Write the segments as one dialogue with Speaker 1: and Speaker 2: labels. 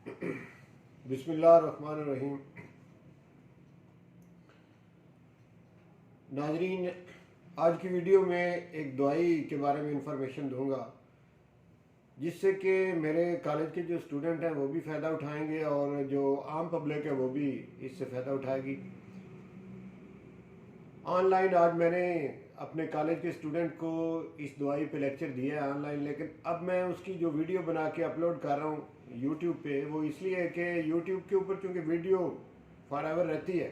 Speaker 1: बिस्मिल्लाहिर्रहमानिर्रहीम। नाजरीन, आज की वीडियो में एक दवाई के बारे में इंफॉर्मेशन दूंगा जिससे कि मेरे कॉलेज के जो स्टूडेंट हैं वो भी फ़ायदा उठाएंगे और जो आम पब्लिक है वो भी इससे फ़ायदा उठाएगी। ऑनलाइन आज मैंने अपने कॉलेज के स्टूडेंट को इस दवाई पे लेक्चर दिया है ऑनलाइन, लेकिन अब मैं उसकी जो वीडियो बना के अपलोड कर रहा हूँ यूट्यूब पे, वो इसलिए है कि यूट्यूब के ऊपर चूँकि वीडियो फॉर एवर रहती है,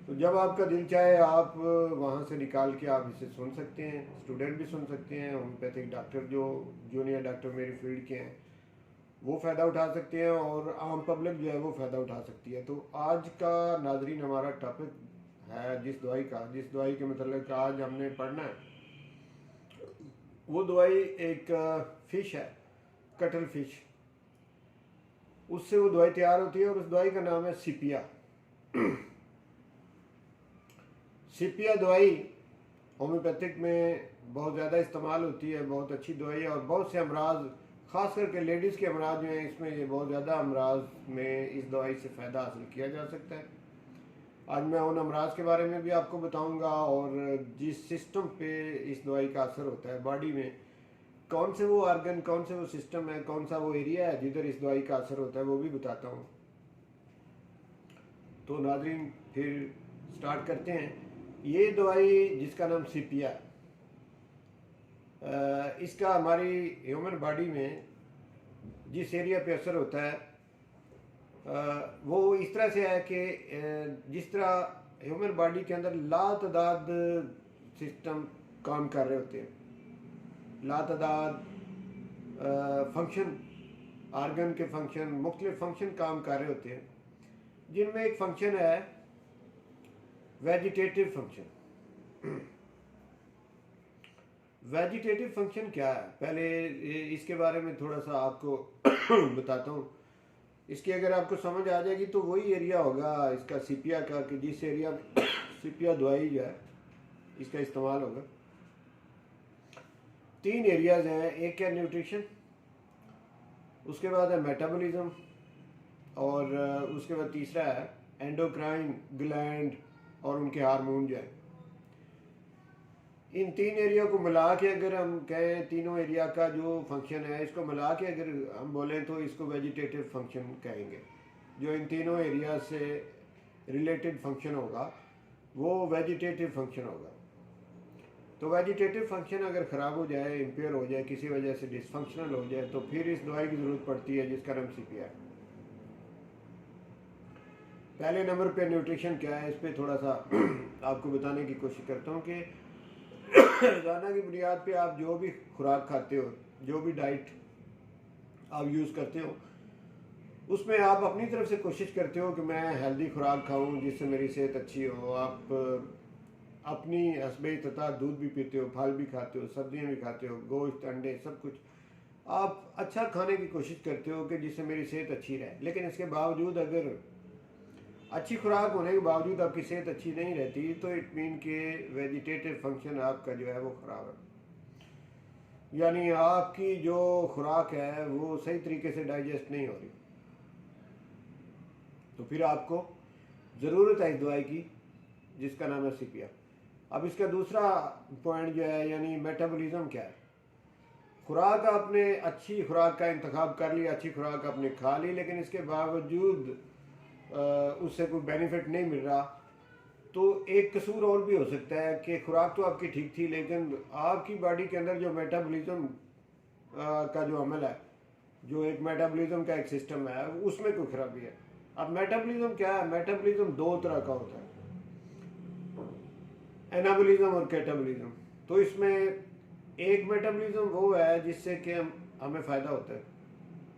Speaker 1: तो जब आपका दिल चाहे आप वहाँ से निकाल के आप इसे सुन सकते हैं। स्टूडेंट भी सुन सकते हैं, होम्योपैथिक डॉक्टर जो जूनियर डॉक्टर मेरी फील्ड के हैं वो फ़ायदा उठा सकते हैं और आम पब्लिक जो है वो फ़ायदा उठा सकती है। तो आज का नाजरीन हमारा टॉपिक है जिस दवाई के मतलब आज हमने पढ़ना है, वो दवाई एक फ़िश है, कटल फ़िश, उससे वो दवाई तैयार होती है और उस दवाई का नाम है सीपिया। सीपिया दवाई होम्योपैथिक में बहुत ज़्यादा इस्तेमाल होती है, बहुत अच्छी दवाई है और बहुत से अमराज, ख़ास करके लेडीज़ के अमराज जो हैं इसमें ये बहुत ज़्यादा अमराज में इस दवाई से फ़ायदा हासिल किया जा सकता है। आज मैं उन अमराज के बारे में भी आपको बताऊंगा और जिस सिस्टम पे इस दवाई का असर होता है बॉडी में, कौन से वो आर्गन, कौन से वो सिस्टम है, कौन सा वो एरिया है जिधर इस दवाई का असर होता है, वो भी बताता हूँ। तो नाजरीन फिर स्टार्ट करते हैं। ये दवाई जिसका नाम सीपिया, इसका हमारी ह्यूमन बॉडी में जिस एरिया पे असर होता है वो इस तरह से है कि जिस तरह ह्यूमन बॉडी के अंदर लातदाद सिस्टम काम कर रहे होते हैं, लातदाद फंक्शन, आर्गन के फंक्शन, मुख्तलिफ फंक्शन काम कर रहे होते हैं, जिनमें एक फंक्शन है वेजिटेटिव फंक्शन। वेजिटेटिव फंक्शन क्या है, पहले इसके बारे में थोड़ा सा आपको बताता हूँ। इसकी अगर आपको समझ आ जाएगी तो वही एरिया होगा इसका सीपिया का, कि जिस एरिया में सीपिया दवाई जो है इसका इस्तेमाल होगा। 3 एरियाज हैं, एक है न्यूट्रिशन, उसके बाद है मेटाबॉलिज्म और उसके बाद तीसरा है एंडोक्राइन ग्लैंड और उनके हार्मोन जो है। इन 3 एरिया को मिला के अगर हम कहें, तीनों एरिया का जो फंक्शन है इसको मिला के अगर हम बोलें तो इसको वेजिटेटिव फंक्शन कहेंगे। जो इन तीनों एरिया से रिलेटेड फंक्शन होगा वो वेजिटेटिव फंक्शन होगा। तो वेजिटेटिव फंक्शन अगर ख़राब हो जाए, इम्पेयर हो जाए, किसी वजह से डिसफंक्शनल हो जाए, तो फिर इस दवाई की ज़रूरत पड़ती है जिसका नाम सीपिया है। पहले नंबर पे न्यूट्रिशन क्या है, इस पर थोड़ा सा आपको बताने की कोशिश करता हूँ कि रोज़ाना की बुनियाद पे आप जो भी खुराक खाते हो, जो भी डाइट आप यूज़ करते हो, उसमें आप अपनी तरफ से कोशिश करते हो कि मैं हेल्दी खुराक खाऊं जिससे मेरी सेहत अच्छी हो। आप अपनी हस्बे तथा दूध भी पीते हो, फल भी खाते हो, सब्जियां भी खाते हो, गोश्त, अंडे, सब कुछ आप अच्छा खाने की कोशिश करते हो कि जिससे मेरी सेहत अच्छी रहे। लेकिन इसके बावजूद अगर अच्छी खुराक होने के बावजूद आपकी सेहत अच्छी नहीं रहती तो इट मीन के वेजिटेटिव फंक्शन आपका जो है वो ख़राब है, यानी आपकी जो खुराक है वो सही तरीके से डाइजेस्ट नहीं हो रही। तो फिर आपको ज़रूरत है इस दवाई की जिसका नाम है सीपिया। अब इसका दूसरा पॉइंट जो है यानी मेटाबॉलिज्म क्या है। खुराक आपने अच्छी खुराक का इंतखाब कर लिया, अच्छी खुराक आपने खा ली, लेकिन इसके बावजूद उससे कोई बेनिफिट नहीं मिल रहा, तो एक कसूर और भी हो सकता है कि खुराक तो आपकी ठीक थी लेकिन आपकी बॉडी के अंदर जो मेटाबॉलिज्म का जो अमल है, जो एक मेटाबॉलिज्म का एक सिस्टम है, उसमें कोई खराबी है। अब मेटाबॉलिज्म क्या है, मेटाबॉलिज्म 2 तरह का होता है, एनाबॉलिज्म और कैटाबॉलिज्म। तो इसमें एक मेटाबॉलिज्म वो है जिससे कि हमें फ़ायदा होता है,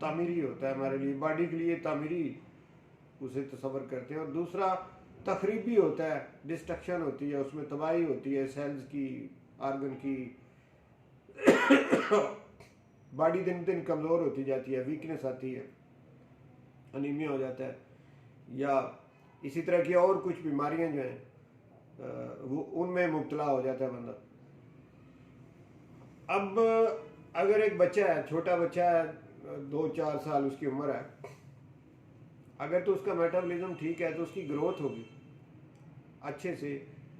Speaker 1: तामीरी होता है, हमारे लिए बॉडी के लिए तामीरी उसे तसव्वुर करते हैं। और दूसरा तखरीबी होता है, डिस्ट्रक्शन होती है, उसमें तबाही होती है सेल्स की, आर्गन की। बॉडी दिन दिन कमज़ोर होती जाती है, वीकनेस आती है, अनीमिया हो जाता है, या इसी तरह की और कुछ बीमारियां जो हैं वो उनमें मुब्तला हो जाता है बंदा। अब अगर एक बच्चा है, छोटा बच्चा है, 2-4 साल उसकी उम्र है, अगर तो उसका मेटाबॉलिज्म ठीक है तो उसकी ग्रोथ होगी अच्छे से,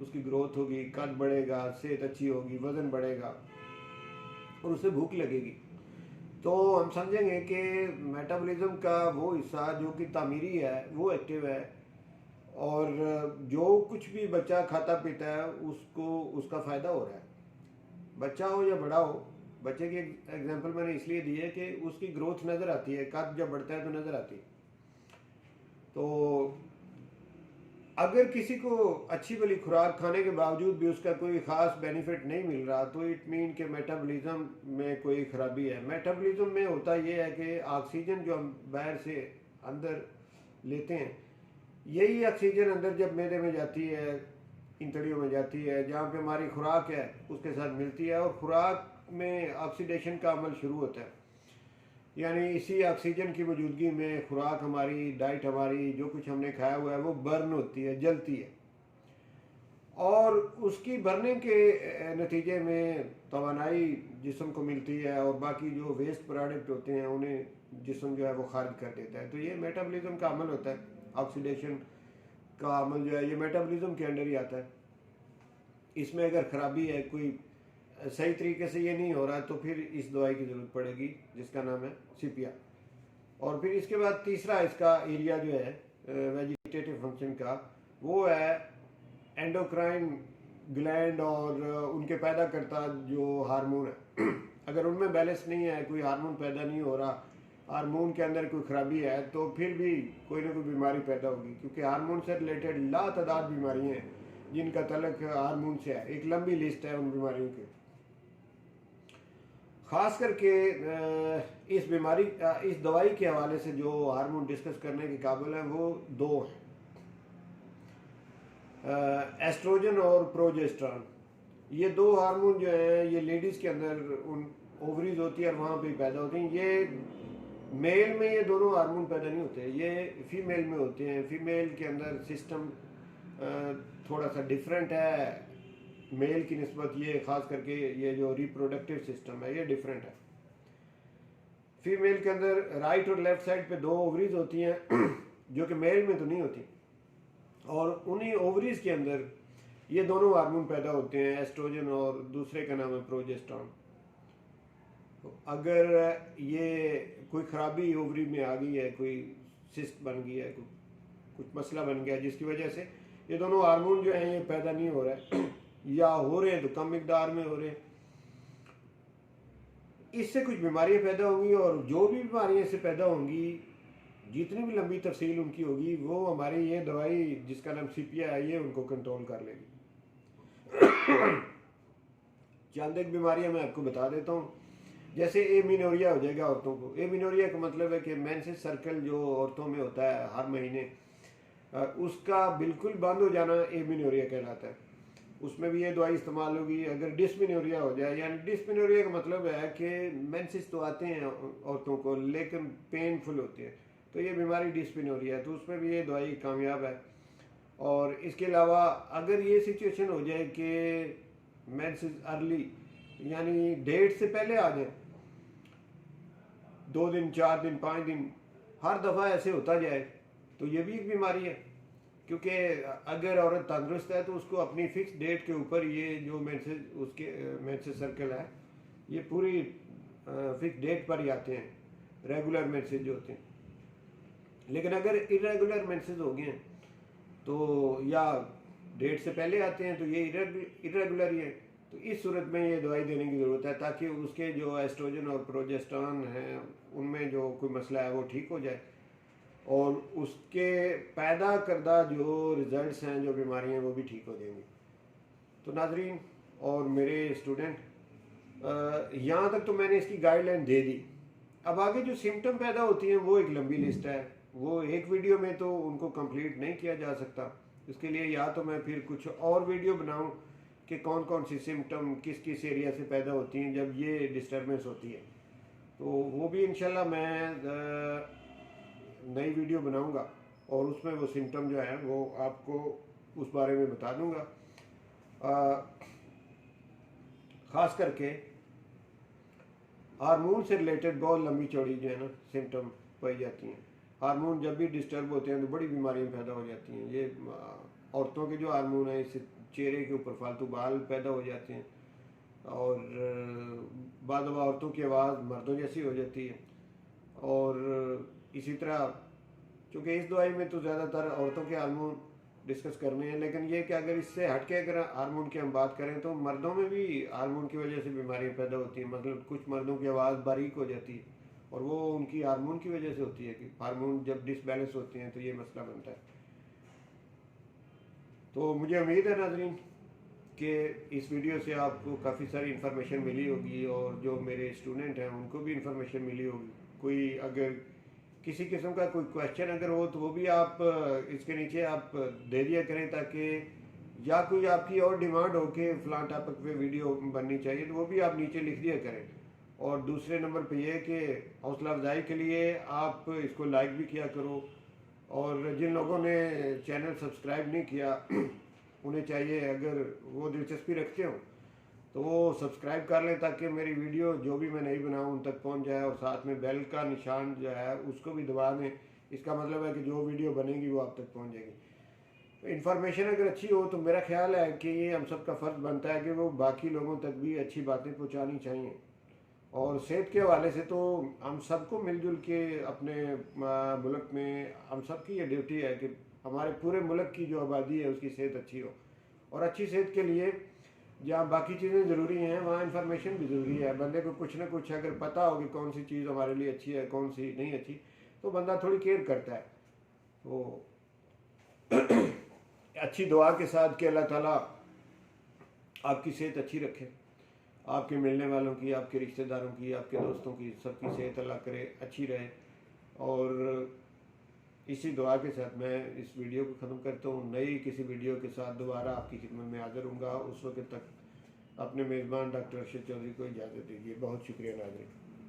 Speaker 1: उसकी ग्रोथ होगी, कद बढ़ेगा, सेहत अच्छी होगी, वज़न बढ़ेगा और उसे भूख लगेगी। तो हम समझेंगे कि मेटाबॉलिज्म का वो हिस्सा जो कि तामीरी है वो एक्टिव है, और जो कुछ भी बच्चा खाता पीता है उसको उसका फ़ायदा हो रहा है, बच्चा हो या बड़ा हो। बच्चे की एग्जांपल मैंने इसलिए दी है कि उसकी ग्रोथ नज़र आती है, कद जब बढ़ता है तो नज़र आती है। तो अगर किसी को अच्छी भली खुराक खाने के बावजूद भी उसका कोई ख़ास बेनिफिट नहीं मिल रहा तो इट मीन कि मेटाबॉलिज्म में कोई ख़राबी है। मेटाबॉलिज्म में होता यह है कि ऑक्सीजन जो हम बाहर से अंदर लेते हैं, यही ऑक्सीजन अंदर जब मैदे में जाती है, इंतड़ियों में जाती है, जहाँ पे हमारी खुराक है उसके साथ मिलती है, और खुराक में ऑक्सीडेशन का अमल शुरू होता है। यानी इसी ऑक्सीजन की मौजूदगी में खुराक हमारी, डाइट हमारी, जो कुछ हमने खाया हुआ है वो बर्न होती है, जलती है, और उसकी बर्निंग के नतीजे में तवानाई जिस्म को मिलती है, और बाकी जो वेस्ट प्रोडक्ट होते हैं उन्हें जिस्म जो है वो खारिज कर देता है। तो ये मेटाबॉलिज्म का अमल होता है, ऑक्सीडेशन का अमल जो है ये मेटाबॉलिज्म के अंडर ही आता है। इसमें अगर ख़राबी है, कोई सही तरीके से ये नहीं हो रहा, तो फिर इस दवाई की ज़रूरत पड़ेगी जिसका नाम है सीपिया। और फिर इसके बाद तीसरा इसका एरिया जो है वेजिटेटिव फंक्शन का, वो है एंडोक्राइन ग्लैंड और उनके पैदा करता जो हार्मोन है। अगर उनमें बैलेंस नहीं है, कोई हार्मोन पैदा नहीं हो रहा, हार्मोन के अंदर कोई खराबी है, तो फिर भी कोई ना कोई बीमारी पैदा होगी, क्योंकि हार्मोन से रिलेटेड लातादाद बीमारियाँ हैं जिनका तल्लुक हार्मोन से है। एक लंबी लिस्ट है उन बीमारियों की। ख़ास करके इस बीमारी इस दवाई के हवाले से जो हार्मोन डिस्कस करने के काबिल हैं वो दो हैं, एस्ट्रोजन और प्रोजेस्टेरॉन। ये दो हार्मोन जो हैं ये लेडीज़ के अंदर उन ओवरीज होती है और वहाँ पे पैदा होती हैं। ये मेल में ये दोनों हार्मोन पैदा नहीं होते, ये फीमेल में होते हैं। फीमेल के अंदर सिस्टम थोड़ा सा डिफरेंट है मेल की निस्बत, ये खास करके ये जो रिप्रोडक्टिव सिस्टम है ये डिफरेंट है। फीमेल के अंदर राइट और लेफ्ट साइड पे दो ओवरीज होती हैं जो कि मेल में तो नहीं होती, और उन्हीं ओवरीज के अंदर ये दोनों हार्मोन पैदा होते हैं, एस्ट्रोजन और दूसरे का नाम है प्रोजेस्टेरॉन। तो अगर ये कोई खराबी ओवरी में आ गई है, कोई सिस्ट बन गई है, कुछ मसला बन गया जिसकी वजह से ये दोनों हार्मोन जो हैं ये पैदा नहीं हो रहा है या हो रहे हैं तो कम मिकदार में हो रहे हैं, इससे कुछ बीमारियां पैदा होंगी। और जो भी बीमारियां इससे पैदा होंगी, जितनी भी लंबी तफसील उनकी होगी, वो हमारी ये दवाई जिसका नाम सीपिया है ये उनको कंट्रोल कर लेगी। चंद एक बीमारियां मैं आपको बता देता हूँ। जैसे एमिनोरिया हो जाएगा औरतों को। एमिनोरिया का मतलब है कि मेंसेस सर्कल जो औरतों में होता है हर महीने, उसका बिल्कुल बंद हो जाना एमिनोरिया कहलाता है। उसमें भी ये दवाई इस्तेमाल होगी। अगर डिस्मिनोरिया हो जाए, यानी डिस्मिनोरिया का मतलब है कि मेंसेस तो आते हैं औरतों को लेकिन पेनफुल होती है, तो ये बीमारी डिस्मिनोरिया है, तो उसमें भी ये दवाई कामयाब है। और इसके अलावा अगर ये सिचुएशन हो जाए कि मेंसेस अर्ली यानी डेट से पहले आ जाए, 2 दिन, 4 दिन, 5 दिन, हर दफ़ा ऐसे होता जाए, तो ये भी एक बीमारी है। क्योंकि अगर औरत तंदुरुस्त है तो उसको अपनी फिक्स डेट के ऊपर ये जो मेंसेस सर्कल है ये पूरी फिक्स डेट पर ही आते हैं, रेगुलर मेंसेस जो होते हैं। लेकिन अगर इरेगुलर मेंसेस हो गए हैं तो या डेट से पहले आते हैं तो ये इरेगुलर ही है, तो इस सूरत में ये दवाई देने की ज़रूरत है ताकि उसके जो एस्ट्रोजन और प्रोजेस्टेरॉन हैं उनमें जो कोई मसला है वो ठीक हो जाए, और उसके पैदा करदा जो रिज़ल्ट्स हैं, जो बीमारियां हैं वो भी ठीक हो जाएंगी। तो नाजरीन और मेरे स्टूडेंट, यहाँ तक तो मैंने इसकी गाइडलाइन दे दी। अब आगे जो सिम्टम पैदा होती हैं वो एक लंबी लिस्ट है, वो एक वीडियो में तो उनको कंप्लीट नहीं किया जा सकता। इसके लिए या तो मैं फिर कुछ और वीडियो बनाऊं कि कौन कौन सी सिम्टम किस किस एरिया से पैदा होती हैं जब ये डिस्टर्बेंस होती है, तो वो भी इंशाल्लाह मैं नई वीडियो बनाऊंगा और उसमें वो सिम्टम जो है वो आपको उस बारे में बता दूंगा। ख़ास करके हार्मोन से रिलेटेड बहुत लंबी चौड़ी जो है ना सिम्टम पाई जाती हैं। हार्मोन जब भी डिस्टर्ब होते हैं तो बड़ी बीमारियां पैदा हो जाती हैं। ये औरतों के जो हार्मोन है, इससे चेहरे के ऊपर फालतू बाल पैदा हो जाते हैं और बाद औरतों की आवाज़ मर्दों जैसी हो जाती है। और इसी तरह चूँकि इस दवाई में तो ज़्यादातर औरतों के हार्मोन डिस्कस करने हैं, लेकिन ये कि अगर इससे हटके अगर हार्मोन की हम बात करें तो मर्दों में भी हार्मोन की वजह से बीमारियां पैदा होती हैं। मतलब कुछ मर्दों की आवाज़ बारीक हो जाती है और वो उनकी हार्मोन की वजह से होती है कि हार्मोन जब डिसबैलेंस होते हैं तो ये मसला बनता है। तो मुझे उम्मीद है नाज़रीन कि इस वीडियो से आपको काफ़ी सारी इन्फॉर्मेशन मिली होगी और जो मेरे स्टूडेंट हैं उनको भी इन्फॉर्मेशन मिली होगी। कोई अगर किसी किस्म का कोई क्वेश्चन अगर हो तो वो भी आप इसके नीचे आप दे दिया करें, ताकि या कोई आपकी और डिमांड हो कि फ़लाँ टॉपिक पे वीडियो बननी चाहिए तो वो भी आप नीचे लिख दिया करें। और दूसरे नंबर पे ये कि हौसला अफजाई के लिए आप इसको लाइक भी किया करो, और जिन लोगों ने चैनल सब्सक्राइब नहीं किया उन्हें चाहिए, अगर वो दिलचस्पी रखते हो तो वो सब्सक्राइब कर लें ताकि मेरी वीडियो जो भी मैं नहीं बनाऊँ उन तक पहुँच जाए, और साथ में बेल का निशान जो है उसको भी दबा दें। इसका मतलब है कि जो वीडियो बनेगी वो आप तक पहुँच जाएगी। इन्फॉर्मेशन अगर अच्छी हो तो मेरा ख्याल है कि ये हम सब का फ़र्ज़ बनता है कि वो बाकी लोगों तक भी अच्छी बातें पहुँचानी चाहिए। और सेहत के हवाले से तो हम सबको मिलजुल के अपने मुल्क में हम सब की ये ड्यूटी है कि हमारे पूरे मुल्क की जो आबादी है उसकी सेहत अच्छी हो। और अच्छी सेहत के लिए जहाँ बाकी चीज़ें ज़रूरी हैं वहाँ इन्फॉर्मेशन भी ज़रूरी है। बंदे को कुछ ना कुछ अगर पता हो कि कौन सी चीज़ हमारे लिए अच्छी है कौन सी नहीं अच्छी, तो बंदा थोड़ी केयर करता है। तो अच्छी दुआ के साथ कि अल्लाह ताला आपकी सेहत अच्छी रखे, आपके मिलने वालों की, आपके रिश्तेदारों की, आपके दोस्तों की, सबकी सेहत अल्लाह करे अच्छी रहे। और इसी दुआ के साथ मैं इस वीडियो को ख़त्म करता हूँ। नई किसी वीडियो के साथ दोबारा आपकी खिदमत में हाज़िर हूँगा। उस वक्त तक अपने मेज़बान डॉक्टर अरशद चौधरी को इजाज़त दीजिए। बहुत शुक्रिया नाज़रीन।